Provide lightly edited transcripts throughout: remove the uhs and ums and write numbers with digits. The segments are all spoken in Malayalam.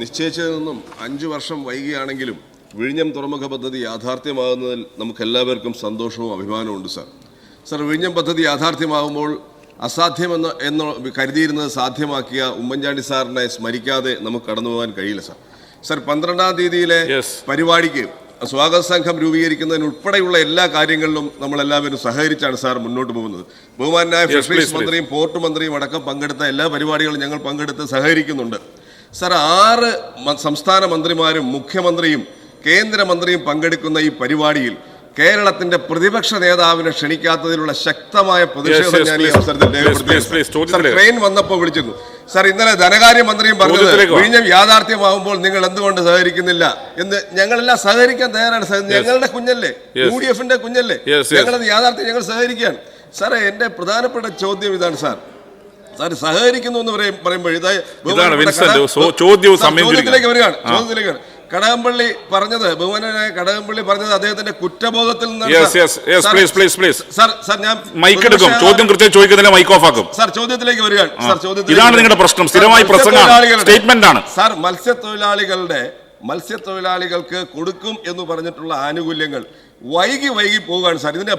നിശ്ചയിച്ചതിൽ നിന്നും 5 വർഷം വൈകിയാണെങ്കിലും വിഴിഞ്ഞം തുറമുഖ പദ്ധതി യാഥാർത്ഥ്യമാകുന്നതിൽ നമുക്കെല്ലാവർക്കും സന്തോഷവും അഭിമാനവും ഉണ്ട് സർ. വിഴിഞ്ഞം പദ്ധതി യാഥാർത്ഥ്യമാകുമ്പോൾ അസാധ്യമെന്ന് കരുതിയിരുന്നത് സാധ്യമാക്കിയ ഉമ്മൻചാണ്ടി സാറിനെ സ്മരിക്കാതെ നമുക്ക് കടന്നു പോകാൻ കഴിയില്ല സർ. 12-ാം തീയതിയിലെ പരിപാടിക്ക് സ്വാഗത സംഘം രൂപീകരിക്കുന്നതിനുൾപ്പെടെയുള്ള എല്ലാ കാര്യങ്ങളിലും നമ്മളെല്ലാവരും സഹകരിച്ചാണ് സാർ മുന്നോട്ട് പോകുന്നത്. ബഹുമാനായ ഫിഷറീസ് മന്ത്രിയും പോർട്ട് മന്ത്രിയും അടക്കം പങ്കെടുത്ത എല്ലാ പരിപാടികളും ഞങ്ങൾ പങ്കെടുത്ത് സഹകരിക്കുന്നുണ്ട് സർ. 6 സംസ്ഥാന മന്ത്രിമാരും മുഖ്യമന്ത്രിയും കേന്ദ്രമന്ത്രിയും പങ്കെടുക്കുന്ന ഈ പരിപാടിയിൽ കേരളത്തിന്റെ പ്രതിപക്ഷ നേതാവിനെ ക്ഷണിക്കാത്തതിലുള്ള ശക്തമായ പ്രതിഷേധം ഞാൻ ഈ അവസരത്തിൽ രേഖപ്പെടുത്തി. ട്രെയിൻ വന്നപ്പോൾ വിളിച്ചിരുന്നു സർ. ഇന്നലെ ധനകാര്യമന്ത്രിയും പറഞ്ഞത് വിഴിഞ്ഞം യാഥാർത്ഥ്യമാകുമ്പോൾ നിങ്ങൾ എന്തുകൊണ്ട് സഹകരിക്കുന്നില്ല എന്ന്. ഞങ്ങളെല്ലാം സഹകരിക്കാൻ തയ്യാറാണ്. ഞങ്ങളുടെ കുഞ്ഞല്ലേ, UDF-ന്റെ കുഞ്ഞല്ലേ, ഞങ്ങളത് യാഥാർത്ഥ്യം ഞങ്ങൾ സഹകരിക്കുകയാണ് സാർ. എന്റെ പ്രധാനപ്പെട്ട ചോദ്യം ഇതാണ് സാർ. സഹകരിക്കുന്നു എന്ന് പറയുമ്പോൾ ചോദ്യത്തിലേക്ക് വരികയാണ്. കടകംപള്ളി പറഞ്ഞത്, ബഹുമാനായ കടകംപള്ളി പറഞ്ഞത് അദ്ദേഹത്തിന്റെ കുറ്റബോധത്തിൽ നിന്നാണ്. ചോദ്യത്തിലേക്ക് വരികയാണ് ഇതാണ് നിങ്ങളുടെ പ്രശ്നം. സ്ഥിരമായി സാർ, മത്സ്യത്തൊഴിലാളികൾക്ക് കൊടുക്കും എന്ന് പറഞ്ഞിട്ടുള്ള ആനുകൂല്യങ്ങൾ വൈകി പോവുകയാണ് സാർ. ഇതിന്റെ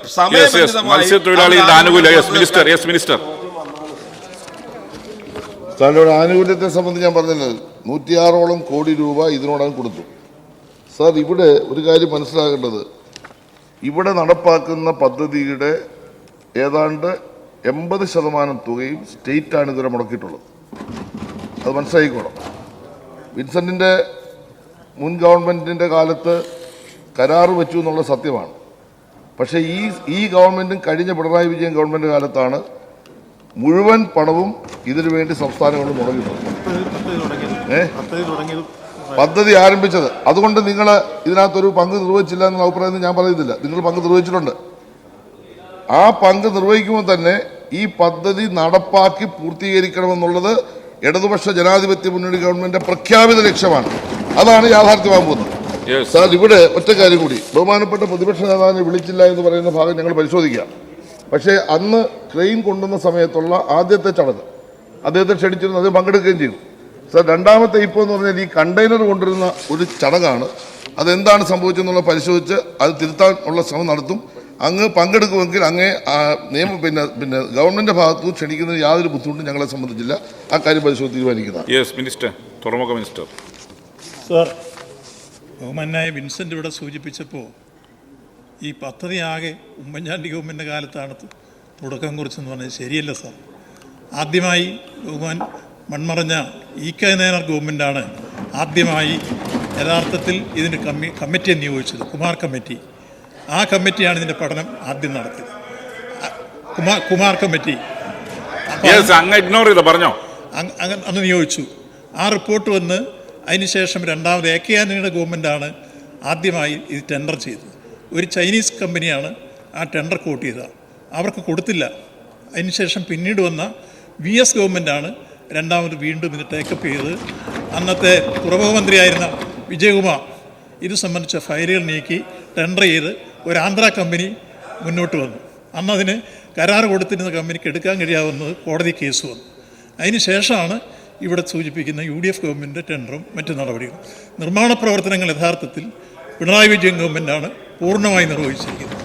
സാറിന്റെ ആനുകൂല്യത്തെ സംബന്ധിച്ച് ഞാൻ പറഞ്ഞത് 106 കോടി രൂപ ഇതിനോടകം കൊടുത്തു സാർ. ഇവിടെ ഒരു കാര്യം മനസ്സിലാക്കേണ്ടത്, ഇവിടെ നടപ്പാക്കുന്ന പദ്ധതിയുടെ ഏതാണ്ട് 80% തുകയും സ്റ്റേറ്റാണ് ഇതുവരെ മുടക്കിയിട്ടുള്ളത്. അത് മനസ്സിലാക്കിക്കോണം. വിൻസെന്റിന്റെ മുൻ ഗവൺമെന്റിന്റെ കാലത്ത് കരാറ് വെച്ചു എന്നുള്ള സത്യമാണ്. പക്ഷേ ഈ ഗവൺമെന്റും കഴിഞ്ഞ പിണറായി വിജയൻ ഗവൺമെന്റ് കാലത്താണ് മുഴുവൻ പണവും ഇതിനു വേണ്ടി സംസ്ഥാനങ്ങളിൽ മുടങ്ങിയിട്ടുണ്ട്. പദ്ധതി ആരംഭിച്ചത്. അതുകൊണ്ട് നിങ്ങൾ ഇതിനകത്തൊരു പങ്ക് നിർവഹിച്ചില്ല എന്നുള്ള അഭിപ്രായം ഞാൻ പറയുന്നില്ല. നിങ്ങൾ പങ്ക് നിർവഹിച്ചിട്ടുണ്ട്. ആ പങ്ക് നിർവഹിക്കുമ്പോൾ തന്നെ ഈ പദ്ധതി നടപ്പാക്കി പൂർത്തീകരിക്കണമെന്നുള്ളത് ഇടതുപക്ഷ ജനാധിപത്യ മുന്നണി ഗവൺമെന്റിന്റെ പ്രഖ്യാപിത ലക്ഷ്യമാണ്. അതാണ് യാഥാർത്ഥ്യമാകുന്നത് സാർ. ഇവിടെ ഒറ്റ കാര്യം കൂടി, ബഹുമാനപ്പെട്ട പ്രതിപക്ഷ നേതാവിനെ വിളിച്ചില്ല എന്ന് പറയുന്ന ഭാഗം ഞങ്ങൾ പരിശോധിക്കാം. പക്ഷേ അന്ന് ട്രെയിൻ കൊണ്ടുവന്ന സമയത്തുള്ള ആദ്യത്തെ ചടങ്ങ് അദ്ദേഹത്തെ ക്ഷണിച്ചിരുന്നു, അത് പങ്കെടുക്കുകയും ചെയ്തു സാർ. രണ്ടാമത്തെ ഇപ്പോൾ എന്ന് പറഞ്ഞാൽ ഈ കണ്ടെയ്നർ കൊണ്ടുവരുന്ന ഒരു ചടങ്ങാണ്. അതെന്താണ് സംഭവിച്ചെന്നുള്ള പരിശോധിച്ച് അത് തിരുത്താൻ ഉള്ള ശ്രമം നടത്തും. അങ്ങ് പങ്കെടുക്കുമെങ്കിൽ അങ്ങേ പിന്നെ ഗവൺമെന്റ് ഭാഗത്തു ക്ഷണിക്കുന്നതിന് യാതൊരു ബുദ്ധിമുട്ടും ഞങ്ങളെ സംബന്ധിച്ചില്ല. ആ കാര്യം പരിശോധിച്ച് തീരുമാനിക്കുന്നതാണ്. സാർ, ബഹുമാനായ വിൻസെന്റ് ഇവിടെ സൂചിപ്പിച്ചപ്പോൾ ഈ പദ്ധതി ആകെ ഉമ്മൻചാണ്ടി ഗവൺമെൻറ് കാലത്താണ് തുടക്കം കുറിച്ചെന്ന് പറഞ്ഞത് ശരിയല്ല സാർ. ആദ്യമായി മൺമറഞ്ഞ EK നായനാർ ഗവൺമെൻറ്റാണ് ആദ്യമായി യഥാർത്ഥത്തിൽ ഇതിന് കമ്മിറ്റിയെ നിയോഗിച്ചത്, കുമാർ കമ്മിറ്റി. ആ കമ്മിറ്റിയാണ് ഇതിൻ്റെ പഠനം ആദ്യം നടത്തിയത്. കുമാർ കമ്മിറ്റി അന്ന് നിയോഗിച്ചു. ആ റിപ്പോർട്ട് വന്ന് അതിനുശേഷം രണ്ടാമത് AK ആന്റണിയുടെ ഗവൺമെൻറ്റാണ് ആദ്യമായി ഇത് ടെൻഡർ ചെയ്തത്. ഒരു ചൈനീസ് കമ്പനിയാണ് ആ ടെൻഡർ കോട്ട് ചെയ്തത്. അവർക്ക് കൊടുത്തില്ല. അതിനുശേഷം പിന്നീട് വന്ന VS ഗവൺമെൻറ്റാണ് രണ്ടാമത് വീണ്ടും ഇത് ടേക്കപ്പ് ചെയ്ത് അന്നത്തെ തുറമുഖ മന്ത്രിയായിരുന്ന വിജയകുമാർ ഇത് സംബന്ധിച്ച ഫയലുകൾ നീക്കി ടെൻഡർ ചെയ്ത് ഒരു ആന്ധ്ര കമ്പനി മുന്നോട്ട് വന്നു. അന്നതിന് കരാർ കൊടുത്തിരുന്ന കമ്പനിക്ക് എടുക്കാൻ കഴിയാവുന്നത് കോടതി കേസ് വന്നു. അതിന് ശേഷമാണ് ഇവിടെ സൂചിപ്പിക്കുന്ന UDF ഗവൺമെൻറ് ടെൻഡറും മറ്റു നടപടികളും. നിർമ്മാണ പ്രവർത്തനങ്ങൾ യഥാർത്ഥത്തിൽ പിണറായി വിജയൻ ഗവൺമെൻറ്റാണ് പൂർണ്ണമായി നിർവഹിച്ചിരിക്കുന്നത്.